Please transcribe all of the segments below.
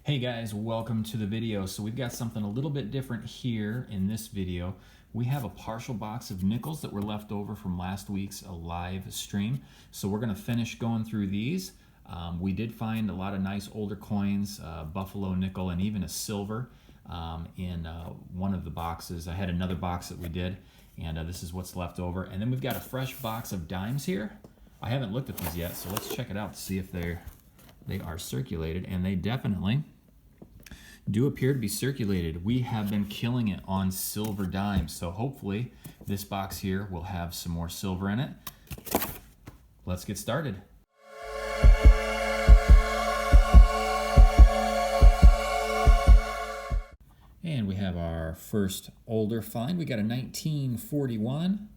Hey guys, welcome to the video. So we've got something a little bit different here in this video. We have a partial box of nickels that were left over from last week's live stream. So we're gonna finish going through these. We did find a lot of nice older coins, buffalo nickel and even a silver in one of the boxes. I had another box that we did, and this is what's left over. And then we've got a fresh box of dimes here. I haven't looked at these yet, so let's check it out to see if they are circulated, and they definitely do appear to be circulated. We have been killing it on silver dimes, so hopefully this box here will have some more silver in it. Let's get started. And we have our first older find. We got a 1941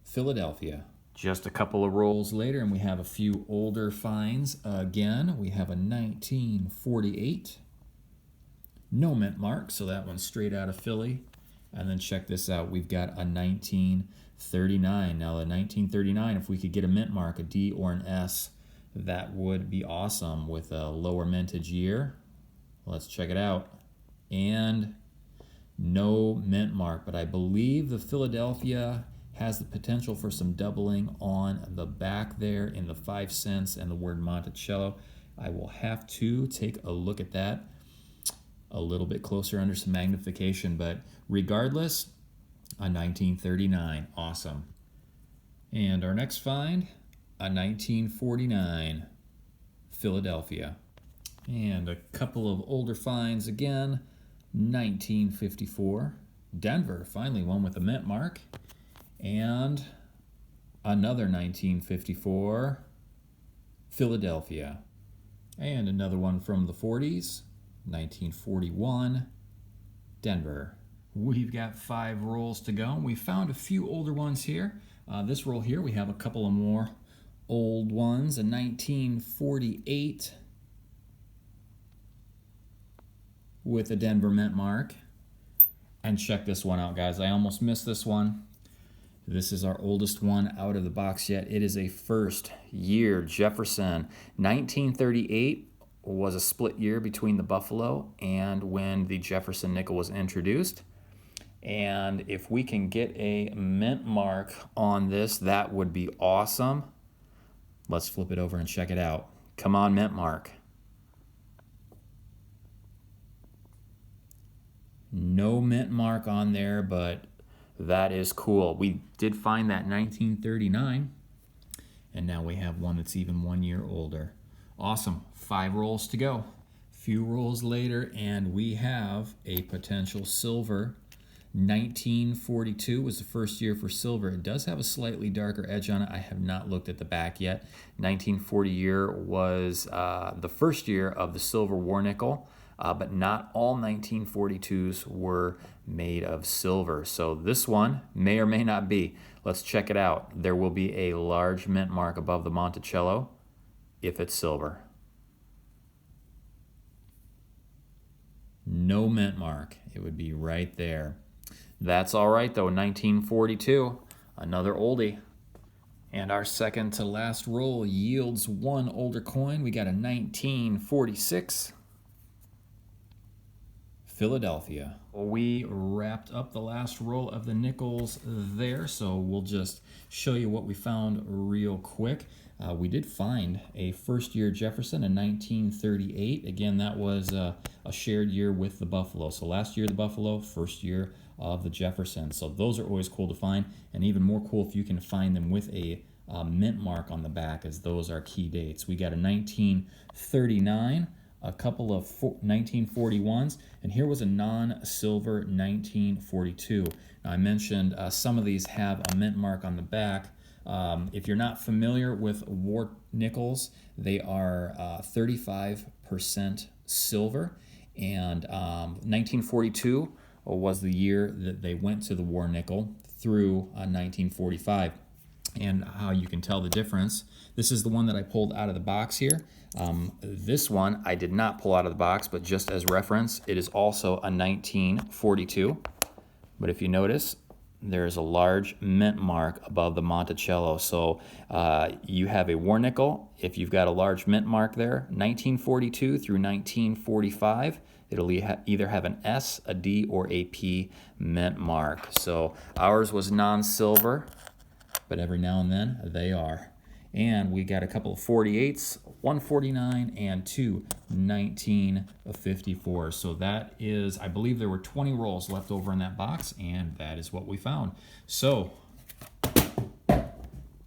Philadelphia. Just a couple of rolls later, and we have a few older finds again. We have a 1948. No mint mark, so that one's straight out of Philly. And then check this out, we've got a 1939. Now the 1939, if we could get a mint mark, a D or an S, that would be awesome with a lower mintage year. Let's check it out. And no mint mark, but I believe the Philadelphia has the potential for some doubling on the back there in the 5 cents and the word Monticello. I will have to take a look at that a little bit closer under some magnification, but regardless, a 1939, awesome. And our next find, a 1949 Philadelphia. And a couple of older finds again, 1954 Denver, finally one with a mint mark, and another 1954 Philadelphia, and another one from the 40s, 1941 Denver. We've got 5 rolls to go. We found a few older ones here. This roll here, we have a couple of more old ones. A 1948 with a Denver mint mark. And check this one out, guys. I almost missed this one. This is our oldest one out of the box yet. It is a first year Jefferson. 1938 was a split year between the Buffalo and when the Jefferson nickel was introduced. And if we can get a mint mark on this, that would be awesome. Let's flip it over and check it out. Come on, mint mark. No mint mark on there, but that is cool. We did find that 1939, and now we have one that's even 1 year older. Awesome. 5 rolls to go. Few rolls later, and we have a potential silver. 1942 was the first year for silver. It does have a slightly darker edge on it. I have not looked at the back yet. 1940 year was the first year of the silver war nickel, but not all 1942s were made of silver. So this one may or may not be. Let's check it out. There will be a large mint mark above the Monticello if it's silver. No mint mark. It would be right there. That's all right though. 1942, another oldie. And our second to last roll yields one older coin. We got a 1946 Philadelphia. We wrapped up the last roll of the nickels there, so we'll just show you what we found real quick. We did find a first year Jefferson in 1938. Again, that was a shared year with the Buffalo. So last year the Buffalo, first year of the Jefferson. So those are always cool to find, and even more cool if you can find them with a mint mark on the back, as those are key dates. We got a 1939, a couple of 1941s, and here was a non-silver 1942. Now I mentioned some of these have a mint mark on the back. If you're not familiar with war nickels, they are 35% silver, and 1942 was the year that they went to the war nickel through 1945. And how you can tell the difference, this is the one that I pulled out of the box here. This one I did not pull out of the box, but just as reference, it is also a 1942. But if you notice, there's a large mint mark above the Monticello. So you have a war nickel. If you've got a large mint mark there, 1942 through 1945, it'll either have an S, a D, or a P mint mark. So ours was non-silver, but every now and then they are. And we got a couple of 48s, 149 and two 1954. So that is, I believe there were 20 rolls left over in that box, and that is what we found. So,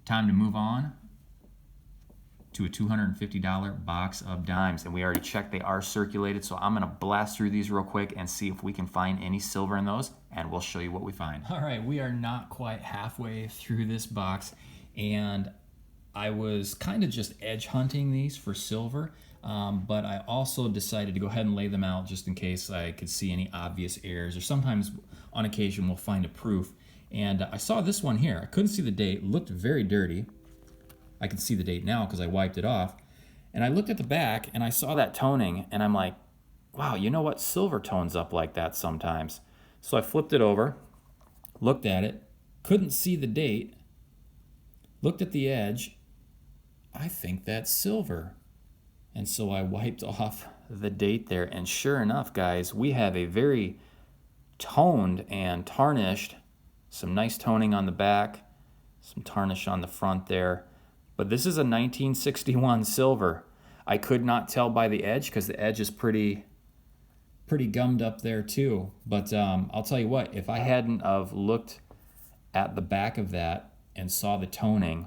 time to move on to a $250 box of dimes. And we already checked they are circulated, so I'm gonna blast through these real quick and see if we can find any silver in those, and we'll show you what we find. All right, we are not quite halfway through this box, and I was kind of just edge hunting these for silver, but I also decided to go ahead and lay them out just in case I could see any obvious errors, or sometimes on occasion we'll find a proof. And I saw this one here. I couldn't see the date, looked very dirty. I can see the date now because I wiped it off. And I looked at the back and I saw that toning, and I'm like, wow, you know what? Silver tones up like that sometimes. So I flipped it over, looked at it, couldn't see the date, looked at the edge. I think that's silver. And so I wiped off the date there, and sure enough, guys, we have a very toned and tarnished, some nice toning on the back, some tarnish on the front there. But this is a 1961 silver. I could not tell by the edge because the edge is pretty gummed up there too. But I'll tell you what, if I hadn't have looked at the back of that and saw the toning,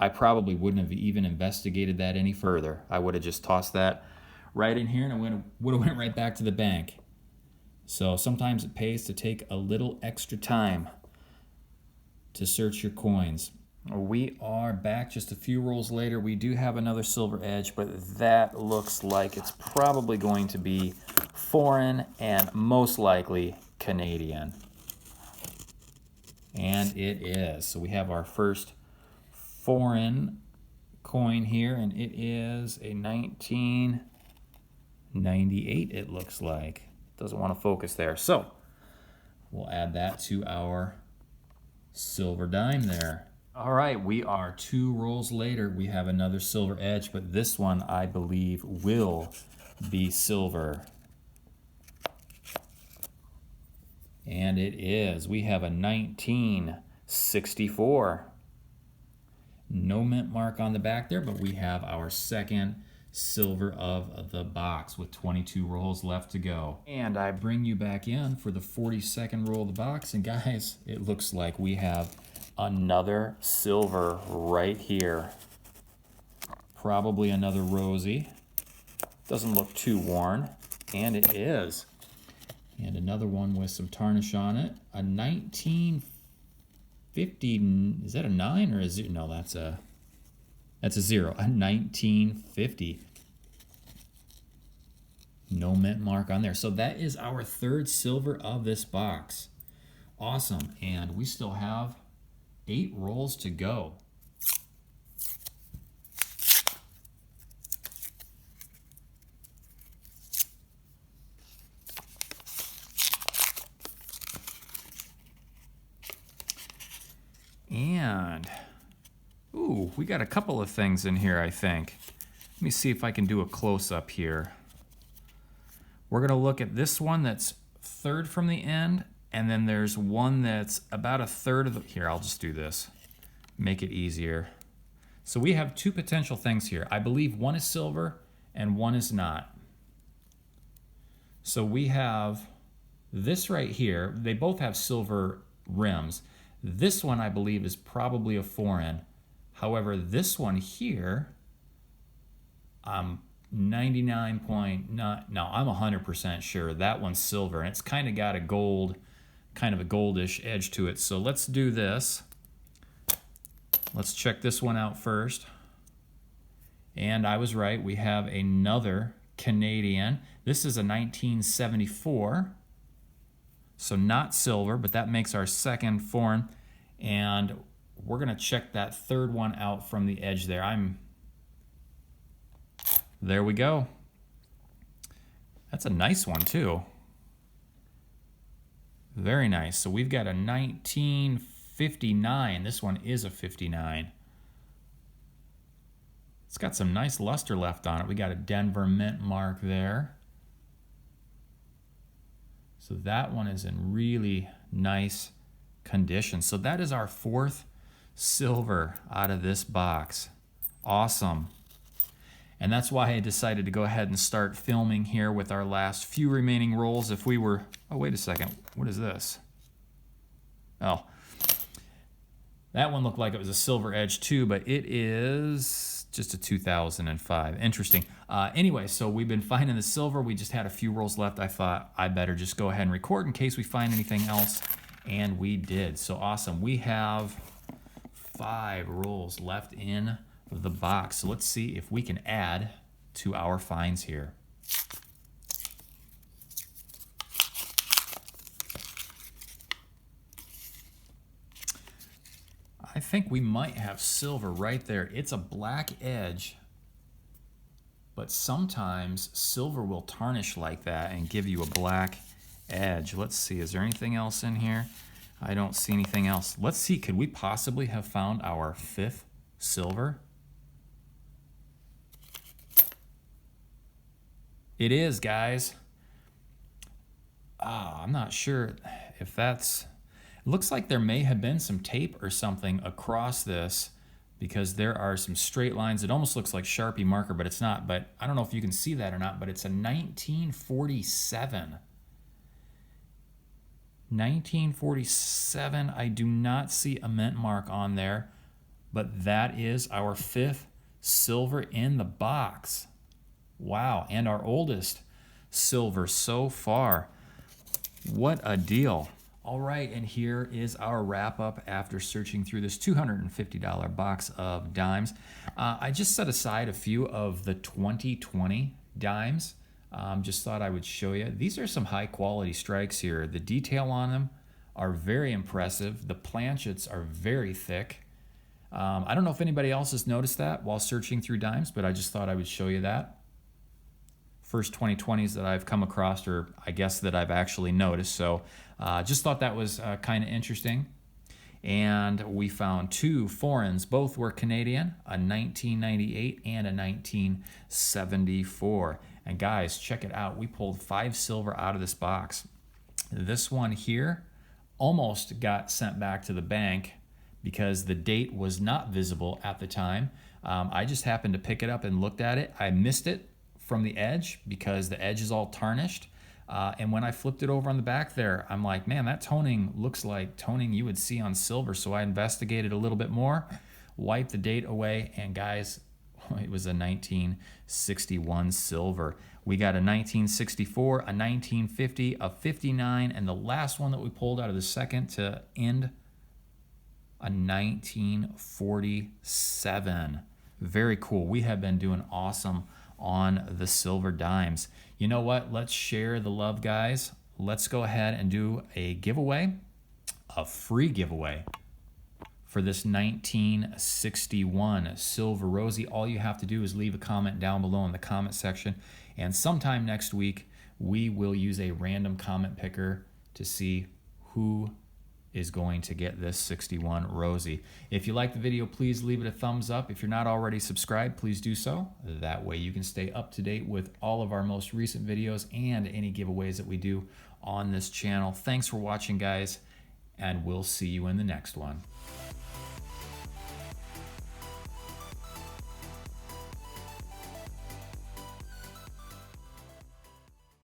I probably wouldn't have even investigated that any further. I would have just tossed that right in here, and I would have went right back to the bank. So sometimes it pays to take a little extra time to search your coins. We are back just a few rolls later. We do have another silver edge, but that looks like it's probably going to be foreign and most likely Canadian. And it is. So we have our first foreign coin here, and it is a 1998, it looks like. Doesn't want to focus there. So we'll add that to our silver dime there. All right, we are 2 rolls later. We have another silver edge, but this one I believe will be silver. And it is. We have a 1964. No mint mark on the back there, but we have our second silver of the box with 22 rolls left to go. And I bring you back in for the 42nd roll of the box, and guys, it looks like we have another silver right here. Probably another rosy. Doesn't look too worn, and it is. And another one with some tarnish on it. A 1950, is that a 9 or a 0? No, that's a 0. A 1950. No mint mark on there. So that is our third silver of this box. Awesome. And we still have 8 rolls to go. And, ooh, we got a couple of things in here, I think. Let me see if I can do a close-up here. We're going to look at this one that's third from the end, and then there's one that's about a third of the... Here, I'll just do this. Make it easier. So we have 2 potential things here. I believe one is silver and one is not. So we have this right here. They both have silver rims. This one, I believe, is probably a foreign. However, this one here, I'm 100% sure that one's silver, and it's kind of got a gold, kind of a goldish edge to it. So let's do this. Let's check this one out first. And I was right, we have another Canadian. This is a 1974. So not silver, but that makes our second foreign. And we're going to check that third one out from the edge there. There we go. That's a nice one too. Very nice. So we've got a 1959. This one is a 59. It's got some nice luster left on it. We got a Denver mint mark there. So that one is in really nice condition. So that is our fourth silver out of this box. Awesome. And that's why I decided to go ahead and start filming here with our last few remaining rolls. If we were, oh, wait a second, what is this? Oh, that one looked like it was a silver edge too, but it is just a 2005. Interesting. Anyway, so we've been finding the silver. We just had a few rolls left. I thought I better just go ahead and record in case we find anything else, and we did. So awesome. We have 5 rolls left in the box. So let's see if we can add to our finds here. I think we might have silver right there. It's a black edge, but sometimes silver will tarnish like that and give you a black edge. Let's see, is there anything else in here? I don't see anything else. Let's see, could we possibly have found our 5th silver? It is, guys. I'm not sure if that's... It looks like there may have been some tape or something across this because there are some straight lines. It almost looks like Sharpie marker, but it's not. But I don't know if you can see that or not, but it's a 1947. 1947. I do not see a mint mark on there, but that is our 5th silver in the box. Wow, and our oldest silver so far. What a deal. All right, and here is our wrap up after searching through this $250 box of dimes. I just set aside a few of the 2020 dimes. Just thought I would show you. These are some high quality strikes here. The detail on them are very impressive. The planchets are very thick. I don't know if anybody else has noticed that while searching through dimes, but I just thought I would show you that. First 2020s that I've come across, or I guess that I've actually noticed. So just thought that was kind of interesting. And we found 2 foreigns. Both were Canadian, a 1998 and a 1974. And guys, check it out. We pulled 5 silver out of this box. This one here almost got sent back to the bank because the date was not visible at the time. I just happened to pick it up and looked at it. I missed it from the edge because the edge is all tarnished. And when I flipped it over on the back there, I'm like, man, that toning looks like toning you would see on silver. So I investigated a little bit more, wiped the date away, and guys, it was a 1961 silver. We got a 1964, a 1950, a 59, and the last one that we pulled out of the second to end, a 1947. Very cool. We have been doing awesome on the silver dimes. You know what? Let's share the love, guys. Let's go ahead and do a giveaway, a free giveaway for this 1961 Silver Rosie. All you have to do is leave a comment down below in the comment section, and sometime next week we will use a random comment picker to see who is going to get this 61 Rosie. If you like the video, please leave it a thumbs up. If you're not already subscribed, please do so. That way you can stay up to date with all of our most recent videos and any giveaways that we do on this channel. Thanks for watching, guys, and we'll see you in the next one.